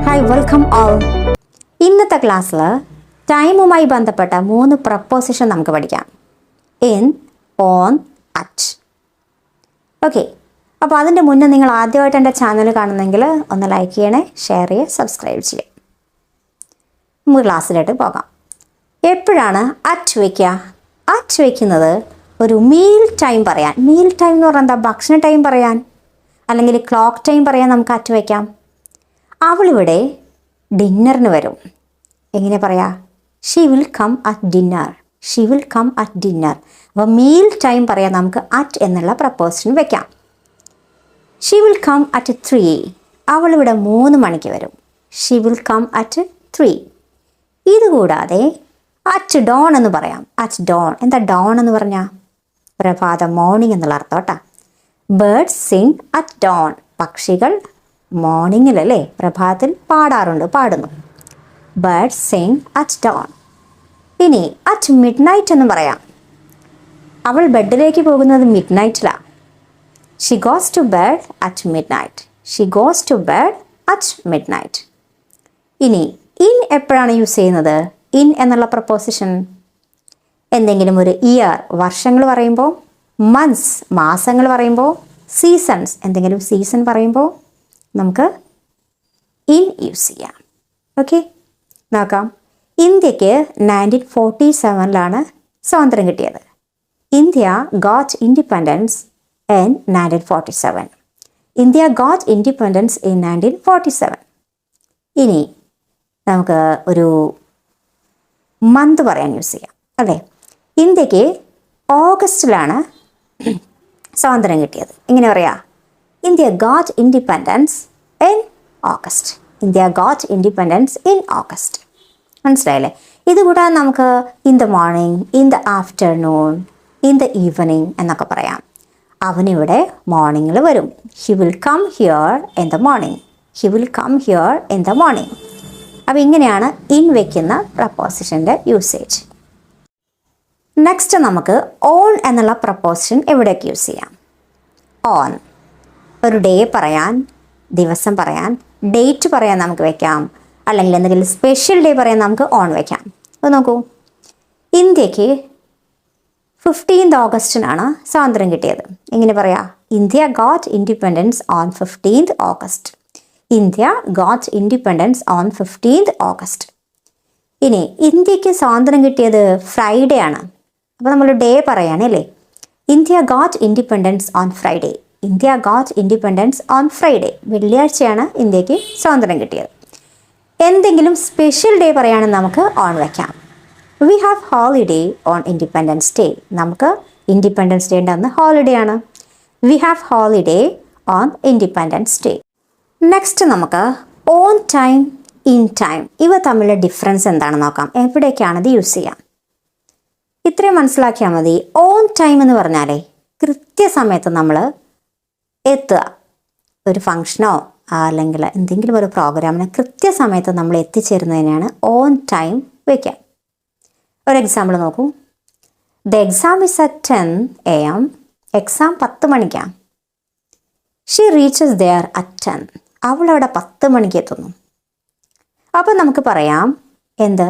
Hi, welcome all. ഇന്നത്തെ ക്ലാസ്സിൽ ടൈമുമായി ബന്ധപ്പെട്ട 3 പ്രപ്പോസിഷൻ നമുക്ക് പഠിക്കാം. In, on, at. ഓക്കെ, അപ്പോൾ അതിൻ്റെ മുന്നേ നിങ്ങൾ ആദ്യമായിട്ട് എൻ്റെ ചാനൽ കാണുന്നെങ്കിൽ ഒന്ന് ലൈക്ക് ചെയ്യണേ, ഷെയർ ചെയ്യുക, സബ്സ്ക്രൈബ് ചെയ്യുക. നമുക്ക് ക്ലാസ്സിലോട്ട് പോകാം. എപ്പോഴാണ് അറ്റ് വയ്ക്കുക? അറ്റ് വയ്ക്കുന്നത് ഒരു മീൽ ടൈം പറയാൻ. മീൽ ടൈം എന്ന് പറഞ്ഞാൽ എന്താ? ഭക്ഷണ ടൈം പറയാൻ, അല്ലെങ്കിൽ ക്ലോക്ക് ടൈം പറയാൻ നമുക്ക് അറ്റ് വയ്ക്കാം. അവളിവിടെ ഡിന്നറിന് വരും. എങ്ങനെ പറയാ? She will come at dinner. She will come at dinner. അപ്പോൾ മീൽ ടൈം പറയാൻ നമുക്ക് അറ്റ് എന്നുള്ള പ്രപ്പോസിഷൻ വയ്ക്കാം. She will come at 3. അവളിവിടെ 3 മണിക്ക് വരും. She will come at 3. ഇതുകൂടാതെ അറ്റ് ഡോൺ എന്ന് പറയാം. At Don. എന്താ ഡോൺ എന്ന് പറഞ്ഞാൽ? പ്രഭാതം, മോർണിംഗ് എന്നുള്ള അർത്ഥം കേട്ടോ. Birds sing at dawn. പക്ഷികൾ മോർണിംഗിലല്ലേ, പ്രഭാതത്തിൽ പാടുന്നു. Birds sing at dawn. ഇനി അറ്റ് മിഡ് നൈറ്റ് എന്ന് പറയാം. അവൾ ബെഡിലേക്ക് പോകുന്നത് മിഡ് നൈറ്റിലാണ്. She goes to bed at midnight. She goes to bed at midnight. ഇനി ഇൻ എപ്പോഴാണ് യൂസ് ചെയ്യുന്നത്? ഇൻ എന്നുള്ള പ്രപ്പോസിഷൻ എന്തെങ്കിലും ഒരു ഇയർ, വർഷങ്ങൾ പറയുമ്പോൾ, മന്ത്സ്, മാസങ്ങൾ പറയുമ്പോൾ, സീസൺസ്, എന്തെങ്കിലും സീസൺ പറയുമ്പോൾ നമുക്ക് ഇൻ യൂസ് ചെയ്യാം. ഓക്കെ, നോക്കാം. ഇന്ത്യക്ക് 1947 സ്വാതന്ത്ര്യം കിട്ടിയത്. India got independence in 1947. India got independence in 1947. ഇനി നമുക്ക് ഒരു മന്ത് പറയാൻ യൂസ് ചെയ്യാം, അല്ലേ? ഇന്ത്യക്ക് ഓഗസ്റ്റിലാണ് സ്വാതന്ത്ര്യം കിട്ടിയത്. എങ്ങനെ പറയാം? India got independence in August. India got independence in August. മനസ്സിലായില്ലേ? ഇതുകൂടാതെ നമുക്ക് in the morning, in the afternoon, in the evening എന്നൊക്കെ പറയാം. അവനിവിടെ മോർണിംഗിൽ വരും. He will come here in the morning. He will come here in the morning. അപ്പോൾ ഇങ്ങനെയാണ് ഇൻ വയ്ക്കുന്ന പ്രപ്പോസിഷൻ്റെ യൂസേജ്. നെക്സ്റ്റ് നമുക്ക് ഓൺ എന്നുള്ള പ്രപ്പോസിഷൻ എവിടെയൊക്കെ യൂസ് ചെയ്യാം? ഓൺ ഒരു ഡേ പറയാൻ, ദിവസം പറയാൻ, ഡേറ്റ് പറയാൻ നമുക്ക് വയ്ക്കാം. അല്ലെങ്കിൽ എന്തെങ്കിലും സ്പെഷ്യൽ ഡേ പറയാൻ നമുക്ക് ഓൺ വയ്ക്കാം. അത് നോക്കൂ. ഇന്ത്യക്ക് 15th ഓഗസ്റ്റിനാണ് സ്വാതന്ത്ര്യം കിട്ടിയത്. എങ്ങനെ പറയാം? India got independence on 15th August. India got independence on 15th August. ഇനി ഇന്ത്യക്ക് സ്വാതന്ത്ര്യം കിട്ടിയത് ഫ്രൈഡേ ആണ്. അപ്പോൾ നമ്മൾ ഡേ പറയാനല്ലേ? India got independence on Friday. India got independence on Friday. വെള്ളിയാഴ്ചയാണ് ഇന്ത്യക്ക് സ്വാതന്ത്ര്യം കിട്ടിയത്. എന്തെങ്കിലും സ്പെഷ്യൽ ഡേ പറയുകയാണെങ്കിൽ നമുക്ക് ഓൺ വയ്ക്കാം. We have holiday on independence day. നമുക്ക് ഇൻഡിപെൻഡൻസ് ഡേ അന്ന് ഹോളിഡേ ആണ്. We have holiday on independence day. Next നമുക്ക് ഓൺ ടൈം, ഇൻ ടൈം. ഇവ തമ്മിലുള്ള ഡിഫറൻസ് എന്താണെന്ന് നോക്കാം. എവിടേക്കാണ് ഇത് യൂസ് ചെയ്യാം? ഇത്രയും മനസ്സിലാക്കിയാൽ മതി. ഓൺ ടൈം എന്ന് പറഞ്ഞാലേ കൃത്യസമയത്ത് നമ്മൾ എത്തുക. ഒരു ഫങ്ഷനോ അല്ലെങ്കിൽ എന്തെങ്കിലും ഒരു പ്രോഗ്രാമിന് കൃത്യസമയത്ത് നമ്മൾ എത്തിച്ചേരുന്നതിനാണ് ഓൺ ടൈം വയ്ക്കുക. ഒരു എക്സാമ്പിൾ നോക്കൂ. The exam is at 10 AM. Exam 10 മണിക്കാണ്. She reaches there at 10. അവൾ അവിടെ 10 മണിക്ക് എത്തുന്നു. അപ്പോൾ നമുക്ക് പറയാം എന്ത്?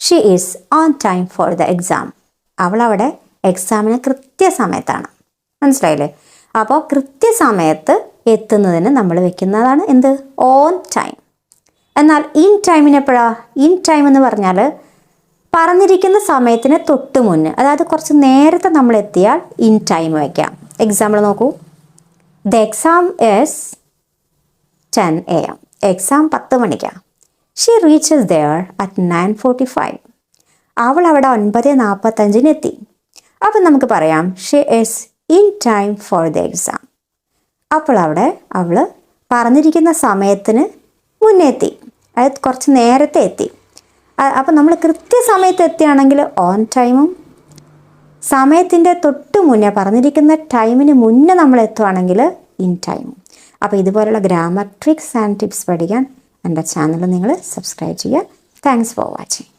She is on time for the exam. അവൾ അവിടെ എക്സാമിന് കൃത്യസമയത്താണ്. മനസ്സിലായില്ലേ? അപ്പോൾ കൃത്യസമയത്ത് എത്തുന്നതിന് നമ്മൾ വെക്കുന്നതാണ് എന്ത്? On time. എന്നാൽ ഇൻ ടൈമിന് എപ്പോഴാണ്? ഇൻ ടൈം എന്ന് പറഞ്ഞാൽ പറഞ്ഞിരിക്കുന്ന സമയത്തിന് തൊട്ട് മുന്നേ, അതായത് കുറച്ച് നേരത്തെ നമ്മൾ എത്തിയാൽ ഇൻ ടൈം വയ്ക്കാം. എക്സാമ്പിൾ നോക്കൂ. The exam is 10 AM. Exam 10 മണിക്കാണ്. She reaches there at 9:45. അവൾ അവിടെ 9:45 എത്തി. അപ്പം നമുക്ക് പറയാം she is in time for the exam. അപ്പോൾ അവിടെ അവൾ പറഞ്ഞിരിക്കുന്ന സമയത്തിന് മുന്നേ എത്തി, അതായത് കുറച്ച് നേരത്തെ എത്തി. അപ്പോൾ നമ്മൾ കൃത്യസമയത്ത് എത്തുകയാണെങ്കിൽ ഓൺ ടൈമും, സമയത്തിൻ്റെ തൊട്ട് മുന്നേ പറഞ്ഞിരിക്കുന്ന ടൈമിന് മുന്നേ നമ്മൾ എത്തുകയാണെങ്കിൽ ഇൻ ടൈമും. അപ്പോൾ ഇതുപോലുള്ള ഗ്രാമർ ട്രിക്സ് ആൻഡ് ടിപ്സ് പഠിക്കാൻ എൻ്റെ ചാനൽ നിങ്ങൾ സബ്സ്ക്രൈബ് ചെയ്യുക. Thanks for watching.